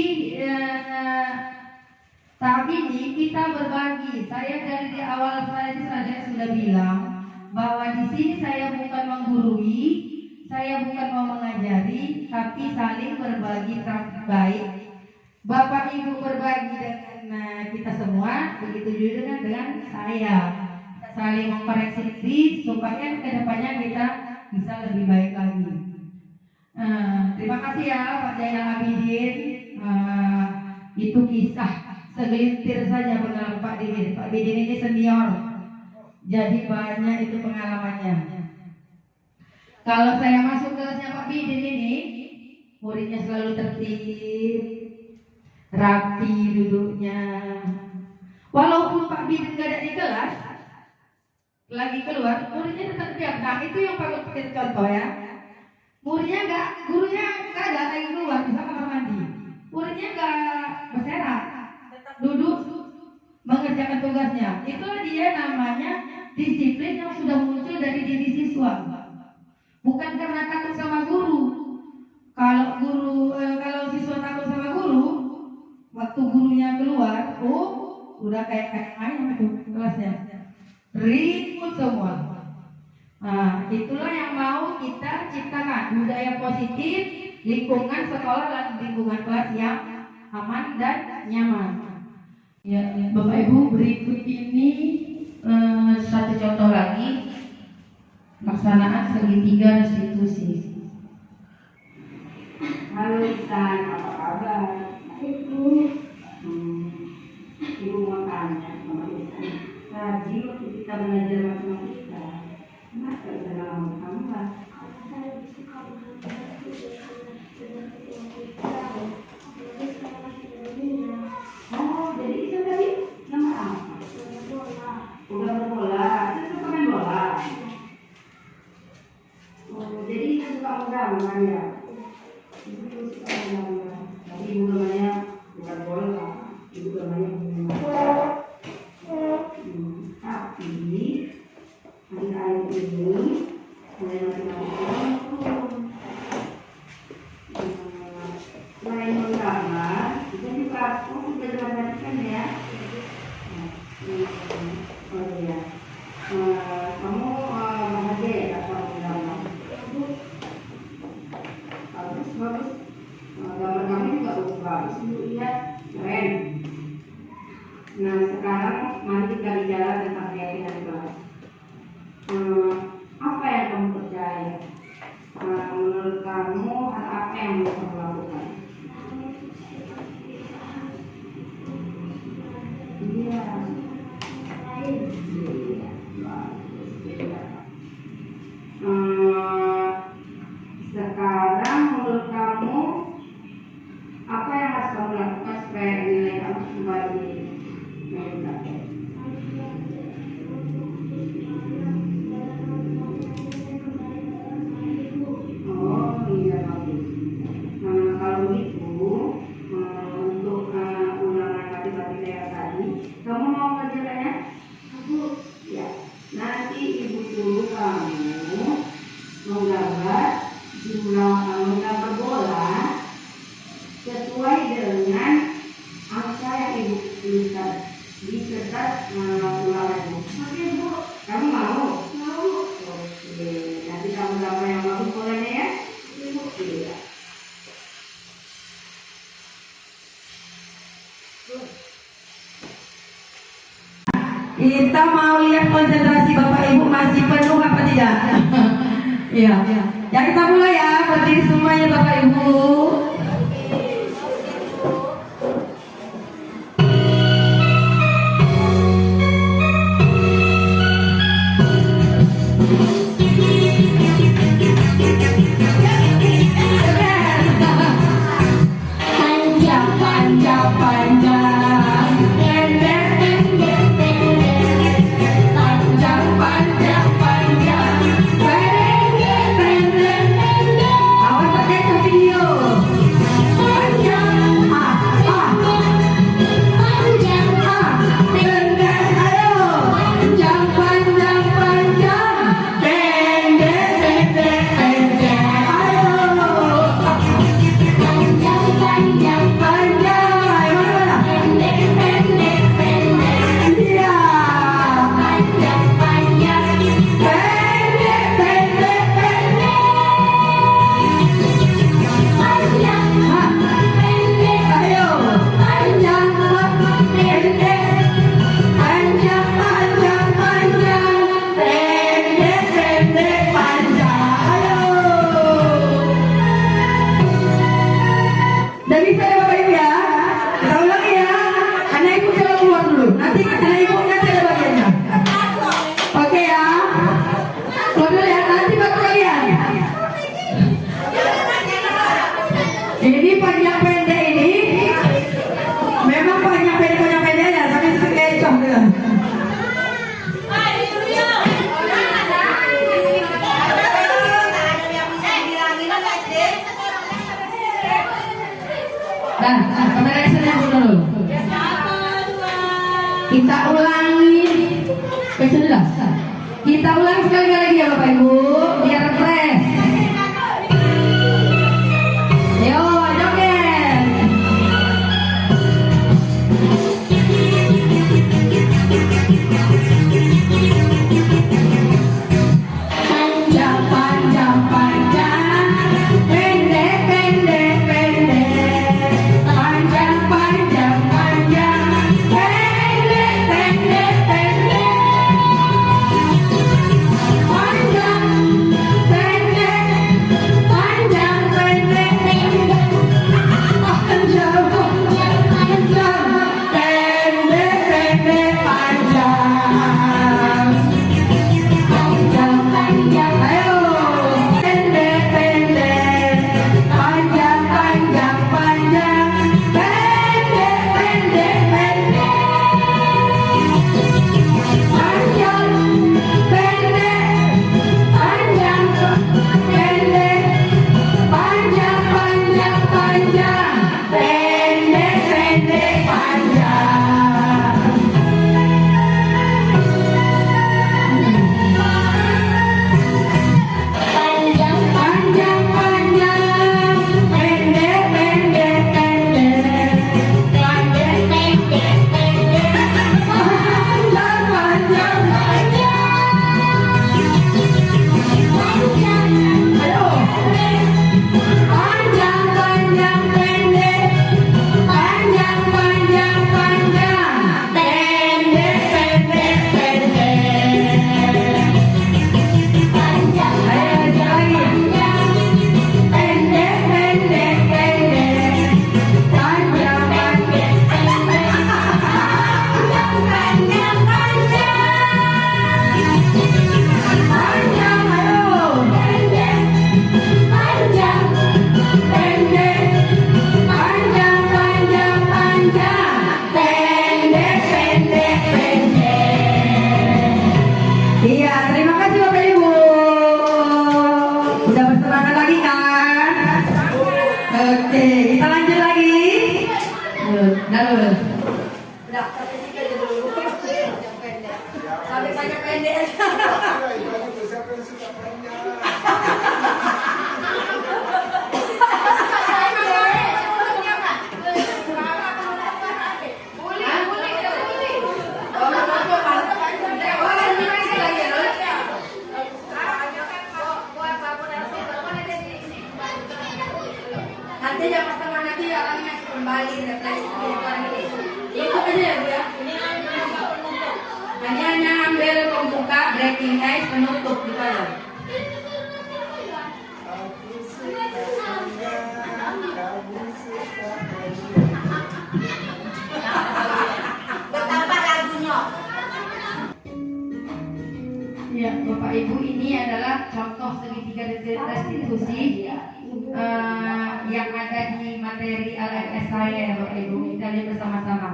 tahap ini kita berbagi. Saya dari di awal saya sudah bilang bahwa di sini saya bukan menggurui, saya bukan mau mengajari, tapi saling berbagi praktik baik. Bapak Ibu berbagi dengan kita semua, begitu juga dengan saya. Kita saling mengkoreksi diri supaya kedepannya kita bisa lebih baik lagi. Terima kasih ya Pak Zainal Abidin. Itu kisah segelintir saja pengalaman Pak Didin. Pak Didin ini senior, jadi banyak itu pengalamannya. Kalau saya masuk kelasnya Pak Didin ini, muridnya selalu tertib, rapi duduknya. Walaupun Pak Didin gak ada di kelas, lagi keluar, muridnya tetap diam. Nah itu yang perlu kita contoh ya. Muridnya gurunya nggak ada lagi keluar bisa kamar mandi. Muridnya nggak berserak, tetap duduk mengerjakan tugasnya. Itulah dia namanya disiplin yang sudah muncul dari diri siswa. Bukan karena takut sama guru. Kalau siswa takut sama guru, waktu gurunya keluar, udah kayak ayam itu kelasnya, ribut semua. Nah, itulah yang mau kita ciptakan, budaya positif, lingkungan sekolah dan lingkungan kelas yang aman dan nyaman. Ya, Bapak Ibu, berikut ini satu contoh lagi pelaksanaan segitiga restitusi. Halo Isan, apa kabar? Ibu. Ibu mau tanya sama Isan. Tadi waktu kita belajar matematika, kenapa Isan mau tambah? Saya suka Oh, jadi Isan tadi nama apa? Udah berbola. Isan suka main bola. Oh, jadi Isan suka menggambar ya? Ibu suka menggambar. Tapi ibu namanya bukan bola, ibu namanya bola. Tapi akhir-akhir ini mulai matematika selain menggambar, kita juga belajar matematika ya. Oh iya, kamu bahagia ya kalau menggambar? Bagus. Gambar kamu juga bagus, ibu lihat keren. Nah sekarang mari kita bicara tentang keyakinan kelas. Apa yang kamu percaya? Menurut kamu hal apa yang kamu lakukan? Sekarang menurut kamu apa yang harus kamu lakukan supaya nilai kamu kembali meningkat? Oh iya bagus. Kalau begitu untuk ulangan matematika yang tadi, kamu mau kerjakannya? Aku ya. Nanti ibu suruh kamu menggambar menggambar bola sesuai dengan angka yang ibu tuliskan di kertas ulanganmu. Oke bu. Kamu mau? Mau. Oke. Nanti kamu gambar yang bagus bolanya ya? Ibu. Iya. Kita mau lihat konsentrasi Bapak Ibu masih penuh apa tidak? Iya. Ya kita mulai ya, berdiri semuanya Bapak Ibu. Panjang, panjang, panjang. Pendek, pendek, pendek. Panjang, panjang, panjang. Pendek, pendek, pendek. Awas pakai ke video. Panjang, panjang, pendek, ayo. Panjang, panjang, panjang. Pendek, pendek, pendek, ayo. Panjang, panjang, panjang. Ayo, mana? Pendek, pendek, pendek. Iya. Panjang, panjang. Pendek, pendek, pendek. Panjang, pendek. Ayo. Panjang, pendek. Panjang, panjang, panjang. Pendek, pendek, panjang. Ayo. Udah bisa ya Bapak Ibu ya? Kita ulangi ya. Anak ibu coba keluar dulu. Nanti anak ibu nanti ada bagiannya. Oke ya. Keluar dulu ya. Nanti baru kalian. Ini panjang pendek ini. Memang panjang pendek ya. Tapi seperti ecoh gitu. Dan kamera saya dulu. Kita ulangi. Sudah. Kita ulangi sekali lagi ya Bapak Ibu, biar fresh. Yo, joget. Panjang, panjang, panjang. Pendek, pendek, pendek. Panjang, panjang, panjang. Pendek, pendek, pendek. Panjang, pendek. Udah, sampai sini aja dulu. Panjang pendek. Sampai panjang pendek. Ya, itu aja siapa yang suka panjang. Nanti jam setengah nanti orangnya kembali refleksi lagi. Itu aja ya Bu ya. Ini hanya ambil pembuka, breaking ice, penutup gitu aja. Betapa lagunya. Ya, Bapak Ibu, ini adalah contoh segitiga restitusi yang ada di materi LMS saya ya Bapak Ibu. Kita lihat bersama-sama.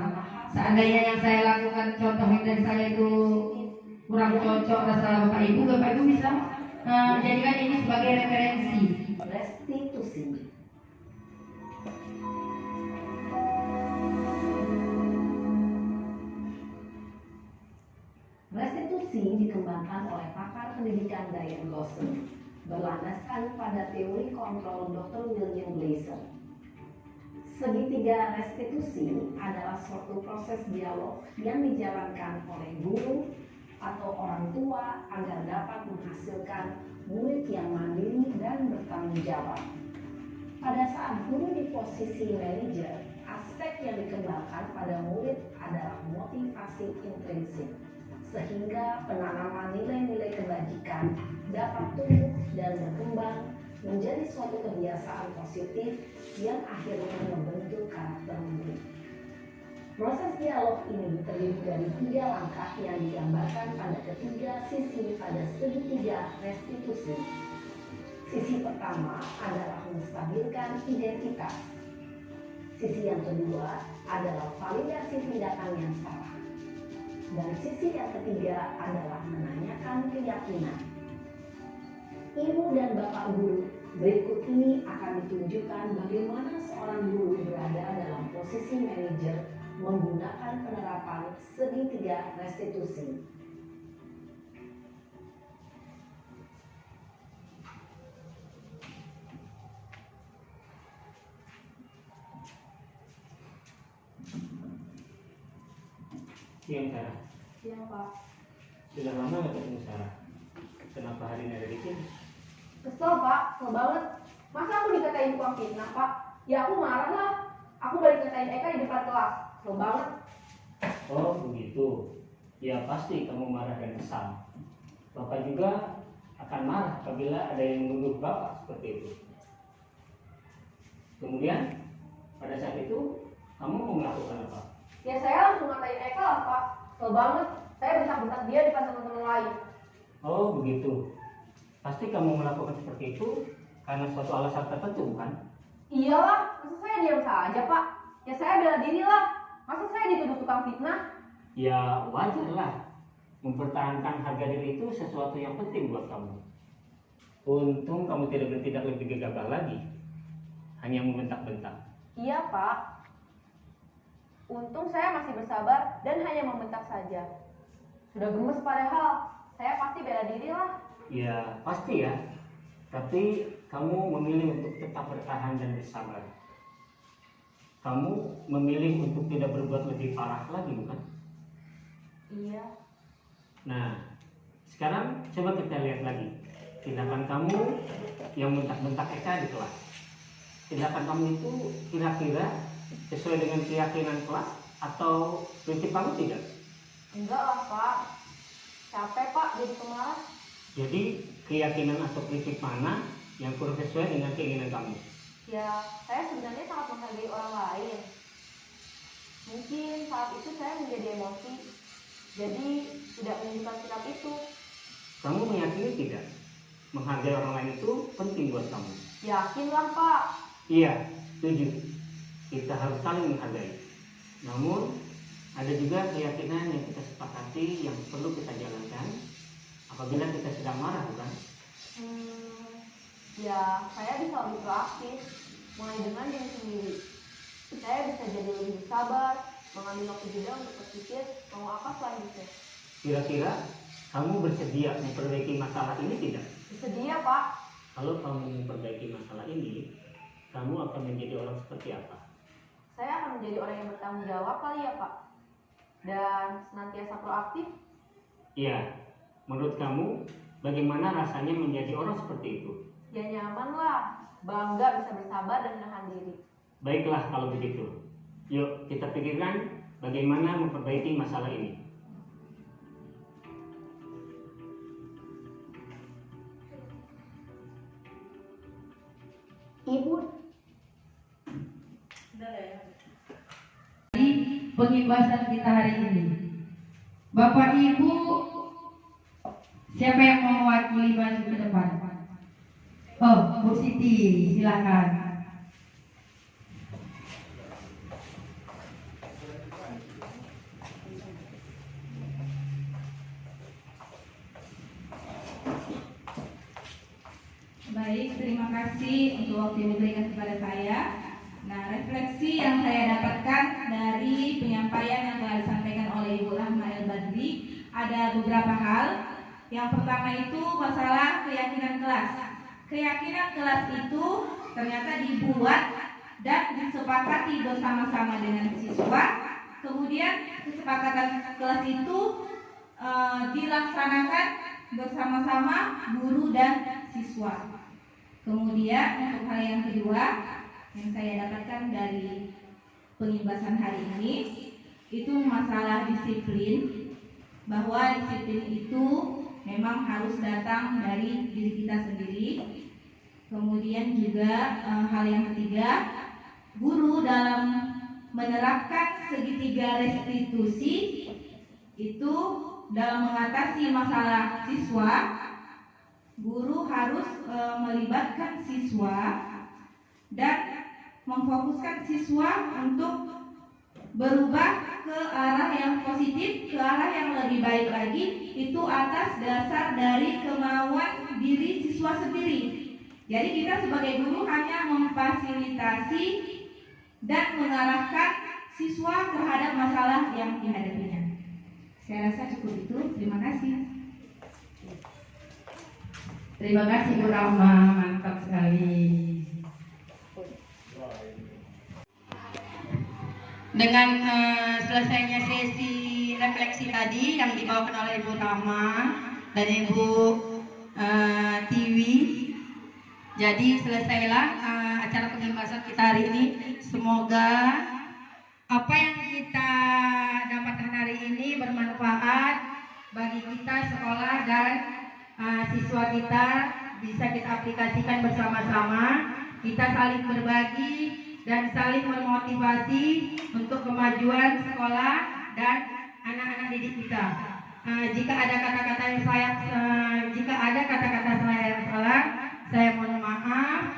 Seandainya yang saya lakukan contoh dari saya itu kurang cocok rasa Bapak Ibu bisa jadikan ini sebagai referensi. Restitusi. Restitusi dikembangkan oleh pakar pendidikan Diane Gosling berlandaskan pada teori kontrol Dr. William Gleiser. Segitiga restitusi adalah suatu proses dialog yang dijalankan oleh guru atau orang tua agar dapat menghasilkan murid yang mandiri dan bertanggung jawab. Pada saat guru di posisi manajer, aspek yang dikembangkan pada murid adalah motivasi intrinsik, sehingga penanaman nilai-nilai kebajikan dapat tumbuh dan berkembang menjadi suatu kebiasaan positif yang akhirnya membentuk karakter murid. Proses dialog ini terdiri dari 3 langkah yang digambarkan pada ketiga sisi pada segitiga restitusi. Sisi pertama adalah menstabilkan identitas. Sisi yang kedua adalah validasi tindakan yang salah. Dan sisi yang ketiga adalah menanyakan keyakinan. Ibu dan Bapak Guru, berikut ini akan ditunjukkan bagaimana seorang guru berada dalam posisi manajer menggunakan penerapan segitiga restitusi. Siang Sarah. Siang Pak. Sudah lama nggak ketemu Sarah? Kenapa hari ini ada di sini? Kesel Pak, kesel banget. Masa aku dikatain tukang fitnah Pak? Ya aku marah lah. Aku balik katain Eka di depan kelas. Kesel banget. Oh begitu. Ya pasti kamu marah dan kesal. Bapak juga akan marah apabila ada yang menuduh Bapak seperti itu. Kemudian pada saat itu kamu mau melakukan apa? Ya saya langsung ngatain Eka lah Pak. Kesel banget. Saya bentak-bentak dia di depan teman-teman lain. Oh begitu. Pasti kamu melakukan seperti itu karena suatu alasan tertentu bukan? Iyalah, masa saya diam saja Pak? Ya saya bela diri lah. Masa saya dituduh tukang fitnah? Ya wajarlah. Mempertahankan harga diri itu sesuatu yang penting buat kamu. Untung kamu tidak bertindak lebih gegabah lagi. Hanya membentak-bentak. Iya Pak. Untung saya masih bersabar dan hanya membentak saja. Sudah gemes padahal. Saya pasti bela diri lah. Ya pasti ya. Tapi kamu memilih untuk tetap bertahan dan bersabar. Kamu memilih untuk tidak berbuat lebih parah lagi bukan? Iya. Nah, sekarang coba kita lihat lagi tindakan kamu yang bentak-bentak Eka di kelas. Tindakan kamu itu kira-kira sesuai dengan keyakinan kelas atau prinsip kamu tidak? Enggak lah Pak. Capek Pak jadi pemarah. Jadi keyakinan atau prinsip mana yang kurang sesuai dengan keinginan kamu? Ya, saya sebenarnya sangat menghargai orang lain. Mungkin saat itu saya menjadi emosi. Jadi tidak menunjukkan sikap itu. Kamu meyakini tidak? Menghargai orang lain itu penting buat kamu. Yakinlah Pak. Iya, setuju. Kita harus saling menghargai. Namun, ada juga keyakinan yang kita sepakati yang perlu kita jalankan apabila kita sedang marah, bukan? Ya, saya bisa lebih proaktif. Mulai dengan diri sendiri. Saya bisa jadi lebih sabar, mengambil waktu jeda untuk berpikir mau apa selanjutnya. Kira-kira kamu bersedia memperbaiki masalah ini tidak? Bersedia, Pak. Kalau kamu memperbaiki masalah ini, kamu akan menjadi orang seperti apa? Saya akan menjadi orang yang bertanggung jawab kali ya, Pak. Dan senantiasa proaktif. Iya, menurut kamu bagaimana rasanya menjadi orang seperti itu? Ya nyaman lah, bangga bisa bersabar dan menahan diri. Baiklah kalau begitu. Yuk kita pikirkan bagaimana memperbaiki masalah ini. Ibu, Pengimbasan kita hari ini. Bapak Ibu, siapa yang mau mewakili maju ke depan? Oh, Bu Siti, silakan. Baik, terima kasih untuk waktu yang diberikan kepada saya. Nah, refleksi yang saya dapatkan dari penyampaian yang telah disampaikan oleh Ibu Rahma El Badri ada beberapa hal. Yang pertama itu masalah keyakinan kelas. Keyakinan kelas itu ternyata dibuat dan disepakati bersama-sama dengan siswa. Kemudian kesepakatan kelas itu dilaksanakan bersama-sama guru dan siswa. Kemudian untuk hal yang kedua yang saya dapatkan dari pengimbasan hari ini itu masalah disiplin, bahwa disiplin itu memang harus datang dari diri kita sendiri. Kemudian juga hal yang ketiga, guru dalam menerapkan segitiga restitusi itu dalam mengatasi masalah siswa, guru harus melibatkan siswa dan memfokuskan siswa untuk berubah ke arah yang positif, ke arah yang lebih baik lagi, itu atas dasar dari kemauan diri siswa sendiri. Jadi kita sebagai guru hanya memfasilitasi dan mengarahkan siswa terhadap masalah yang dihadapinya. Saya rasa cukup itu. Terima kasih. Terima kasih Bu Rahma, mantap sekali. Dengan selesainya sesi refleksi tadi yang dibawakan oleh Ibu Rahma dan Ibu Tiwi, jadi selesailah acara pengimbasan kita hari ini. Semoga apa yang kita dapatkan hari ini bermanfaat bagi kita sekolah dan siswa kita, bisa kita aplikasikan bersama-sama. Kita saling berbagi dan saling memotivasi untuk kemajuan sekolah dan anak-anak didik kita. Jika ada kata-kata yang salah, saya mohon maaf.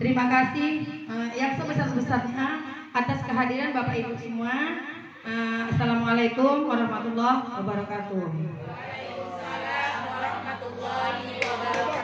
Terima kasih yang sebesar-besarnya atas kehadiran Bapak Ibu semua. Assalamualaikum warahmatullahi wabarakatuh. Waalaikumsalam warahmatullahi wabarakatuh.